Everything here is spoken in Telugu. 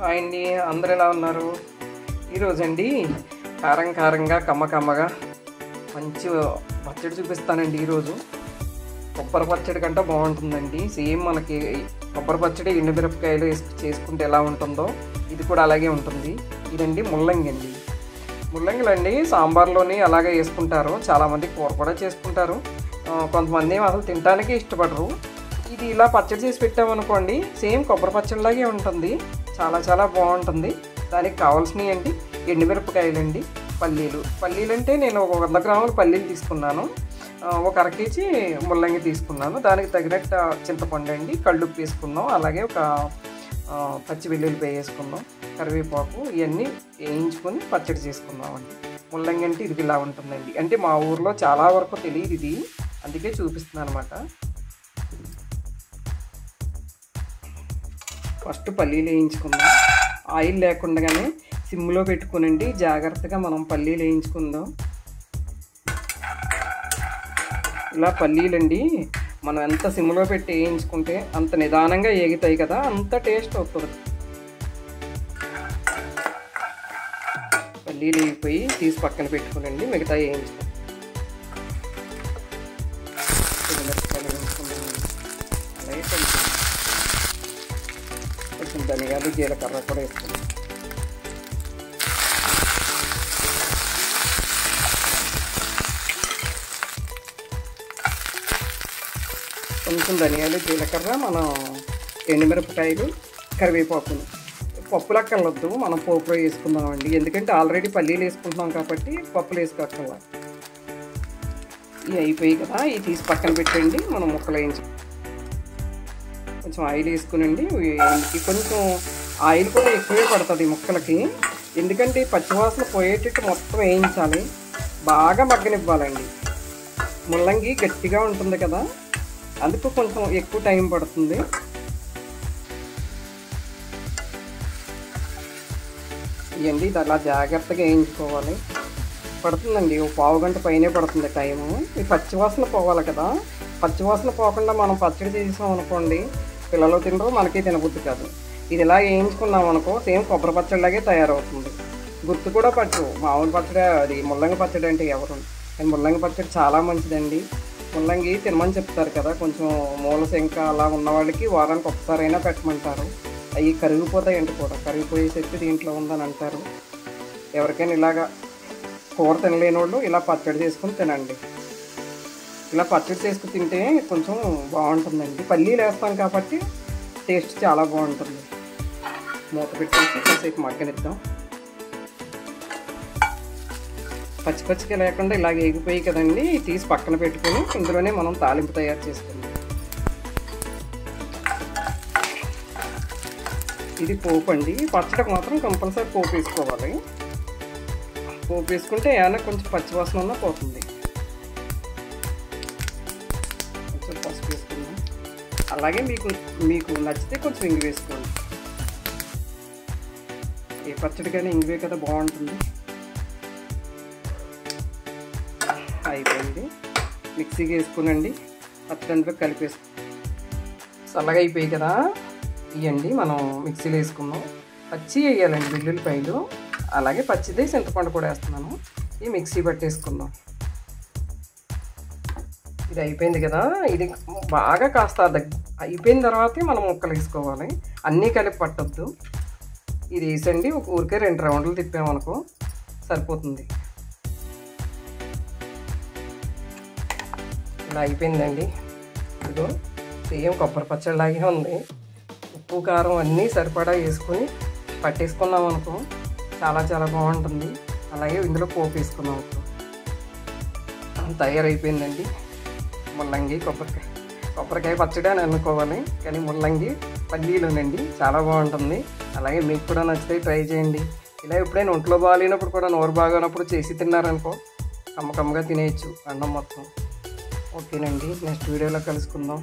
హాయ్ అండి, అందరు ఎలా ఉన్నారు? ఈరోజండి కారంగా కమ్మగా మంచి పచ్చడి చూపిస్తానండి. ఈరోజు కొబ్బరి పచ్చడి కంటే బాగుంటుందండి. సేమ్ మనకి కొబ్బరి పచ్చడి ఎండుమిరపకాయలు వేసి చేసుకుంటే ఎలా ఉంటుందో ఇది కూడా అలాగే ఉంటుంది. ఇదండి ముల్లంగి అండి. ముల్లంగిలు అండి సాంబార్లోని అలాగే వేసుకుంటారు. చాలామంది కూర కూడా చేసుకుంటారు. కొంతమంది అసలు తినడానికి ఇష్టపడరు. ఇది ఇలా పచ్చడి చేసి పెట్టామనుకోండి, సేమ్ కొబ్బరి పచ్చడిలాగే ఉంటుంది. చాలా బాగుంటుంది. దానికి కావాల్సినవి అండి ఎండుమిరపకాయలు అండి, పల్లీలు అంటే నేను ఒక 100 గ్రాముల పల్లీలు తీసుకున్నాను. ఒక అర కేజీ ముల్లంగి తీసుకున్నాను. దానికి తగినట్టు చింతపండు అండి, కళ్ళుప్పు వేసుకుందాం. అలాగే ఒక పచ్చి వెల్లుల్లిపాయ వేసుకుందాం, కరివేపాకు ఇవన్నీ వేయించుకొని పచ్చడి చేసుకుందాం అండి. ముల్లంగి అంటే ఇది ఇలా ఉంటుందండి. అంటే మా ఊర్లో చాలా వరకు తెలియదు ఇది, అందుకే చూపిస్తున్నాను అనమాట. ఫస్ట్ పల్లీలు వేయించుకుందాం. ఆయిల్ లేకుండానే సిమ్లో పెట్టుకునండి జాగ్రత్తగా మనం పల్లీలు వేయించుకుందాం. ఇలా పల్లీలండి మనం ఎంత సిమ్లో పెట్టి వేయించుకుంటే అంత నిదానంగా ఏగుతాయి కదా, అంత టేస్ట్ అవుతుంది. పల్లీలు వేగిపోయి తీసి పక్కన పెట్టుకునండి, మిగతా వేయించుకుందాం. అలాగే కొంచెం ధనియాలు జీలకర్ర కూడా వేసుకుందాం. కొంచెం ధనియాలు జీలకర్ర, మనం ఎండుమిరపకాయలు, కరివేపాకులు, పప్పులక్కర్లొద్దు, మనం పోపులో వేసుకుందామండి. ఎందుకంటే ఆల్రెడీ పల్లీలు వేసుకుంటున్నాం కాబట్టి పప్పులు వేసుకోక్కర్ల. ఇవి అయిపోయి కదా, ఇవి తీసి పక్కన పెట్టండి. మనం ముక్కలు వేయించి కొంచెం ఆయిల్ వేసుకునండి. కొంచెం ఆయిల్ కూడా ఎక్కువే పడుతుంది ముక్కలకి, ఎందుకంటే పచ్చివాసన పోయేటట్టు మొత్తం వేయించాలి, బాగా మగ్గనివ్వాలండి. ముల్లంగి గట్టిగా ఉంటుంది కదా, అందుకు కొంచెం ఎక్కువ టైం పడుతుంది. ఇవన్నీ ఇది అలా జాగ్రత్తగా వేయించుకోవాలి. పడుతుందండి, ఒక పావు గంట పైనే పడుతుంది టైము. ఈ పచ్చివాసన పోవాలి కదా, పచ్చివాసన పోకుండా మనం పచ్చడి చేసాం అనుకోండి, పిల్లలు తినరు, మనకి తినబుద్ధి కాదు. ఇది ఇలా వేయించుకున్నాం అనుకో, సేమ్ కొబ్బరి పచ్చడిలాగే తయారవుతుంది. గుర్తు కూడా పట్టు, మామూలు పచ్చడి అది ముల్లంగి పచ్చడి అంటే ఎవరు. కానీ ముల్లంగి పచ్చడి చాలా మంచిదండి. ముల్లంగి తినమని చెప్తారు కదా, కొంచెం మూలశంక అలా ఉన్న వాళ్ళకి వారానికి ఒకసారైనా పెట్టమంటారు. అవి కరిగిపోతాయండి, కూడా కరిగిపోయే శక్తి దీంట్లో ఉందని అంటారు. ఎవరికైనా ఇలాగా కూర తినలేని వాళ్ళు ఇలా పచ్చడి చేసుకుని తినండి. ఇలా పచ్చడి చేసుకుని తింటే కొంచెం బాగుంటుందండి. పల్లీలు వేస్తాం కాబట్టి టేస్ట్ చాలా బాగుంటుంది. మూత పెట్టేసి కాసేపు మగ్గనిద్దాం. పచ్చిగా లేకుండా ఇలాగ ఎగిపోయి కదండి, తీసి పక్కన పెట్టుకుని ఇందులోనే మనం తాలింపు తయారు చేసుకుందాం. ఇది పోపు అండి. పచ్చడికి మాత్రం కంపల్సరీ పోపు వేసుకోవాలి. పోపు వేసుకుంటే ఏమైనా కొంచెం పచ్చివాసన ఉన్నా పోతుంది. కొంచెం పసుపు వేసుకుందాం. అలాగే మీకు నచ్చితే కొంచెం ఇంగు వేసుకోండి. ఏ పచ్చడికైనా ఇంగువే కదా బాగుంటుంది. అయిపోయింది, మిక్సీకి వేసుకునండి. పచ్చడి అందులో కలిపేసుకో. చల్లగా అయిపోయి కదా, ఇవ్వండి మనం మిక్సీలో వేసుకుందాం. పచ్చి వేయాలండి వెల్లుల్లిపాయలు, అలాగే పచ్చిదే చింతపండు కూడా వేస్తున్నాను. ఈ మిక్సీ పట్టేసుకుందాం. ఇది అయిపోయింది కదా, ఇది బాగా కాస్త అయిపోయిన తర్వాతే మనం ముక్కలు వేసుకోవాలి. అన్నీ కలిపి పట్టొద్దు. ఇది వేసండి, ఒక ఊరికే 2 రౌండ్లు తిప్పామనుకో సరిపోతుంది. ఇలా అయిపోయిందండి. ఇదో సేమ్ కొబ్బరి పచ్చడిలాగే ఉంది. ఉప్పు కారం అన్నీ సరిపడా వేసుకొని పట్టేసుకున్నాం అనుకో చాలా బాగుంటుంది. అలాగే ఇందులో పోపు వేసుకున్నాం అనుకో తయారైపోయిందండి ముల్లంగి కొబ్బరికాయ పచ్చడి అని అనుకోవాలి, కానీ ముల్లంగి పల్లీలునండి చాలా బాగుంటుంది. అలాగే మీకు కూడా నచ్చితే ట్రై చేయండి. ఇలా ఎప్పుడైనా ఒంట్లో బాగాలేనప్పుడు కూడా, నోరు బాగానప్పుడు చేసి తిన్నారనుకో కమ్మగా తినేయచ్చు అన్నం మొత్తం. ఓకేనండి, నెక్స్ట్ వీడియోలో కలుసుకుందాం.